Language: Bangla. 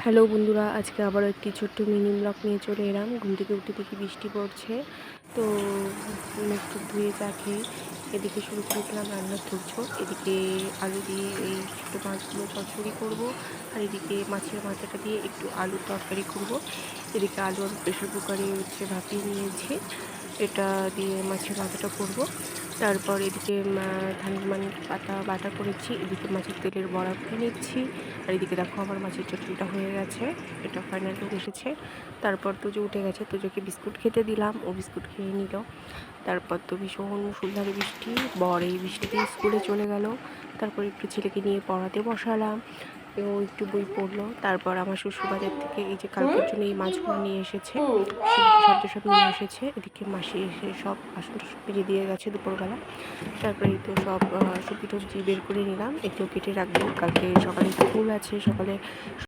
হ্যালো বন্ধুরা, আজকে আবারও একটি ছোট্ট মিনি ব্লগ নিয়ে চলে এলাম। ঘুম থেকে উঠে দেখি বৃষ্টি পড়ছে, তো মুখ টুক ধুয়ে চা খেয়ে এদিকে শুরু করে দিলাম রান্নার ধৈর্য। এদিকে আলু দিয়ে এই ছোটো মাছগুলো চচ্চড়ি করব, আর এদিকে মাছের মাথাটা দিয়ে একটু আলুর তরকারি করব। এদিকে আলু আমি প্রেশার কুকারে ভাপিয়ে নিয়েছি, এটা দিয়ে মাছের মাথাটা করব। তারপর এদিকে ধানের পাতা বাটা করেছি, এদিকে মাছের তেলের বড়া করে নিচ্ছি। আর এদিকে দেখো আমার মাছের চটচড়িটা হয়ে গেছে, এটা ফাইনাল লুক এসেছে। তারপর তুজো উঠে গেছে, তুজোকে বিস্কুট খেতে দিলাম, ও বিস্কুট খেয়ে নিল। তারপর তো ভীষণ মুষলধারে বৃষ্টি, বর এই বৃষ্টিতে স্কুলে চলে গেল। তারপর একটু ছেলেকে নিয়ে পড়াতে বসালাম, ও একটু বই পড়লো। তারপর আমার শ্বশুরবাড়ির থেকে এই যে কালকের জন্য এই মাছগুলো নিয়ে এসেছে, সবজি সব নিয়ে এসেছে। এদিকে মাসি এসে সব বাসন টাসন মেজে দিয়ে গেছে দুপুরবেলা। তারপরে এই তো সব সবজি টবজি বের করে নিলাম, এগুলো কেটে রাখবো, কালকে সকালে স্কুল আছে। সকালে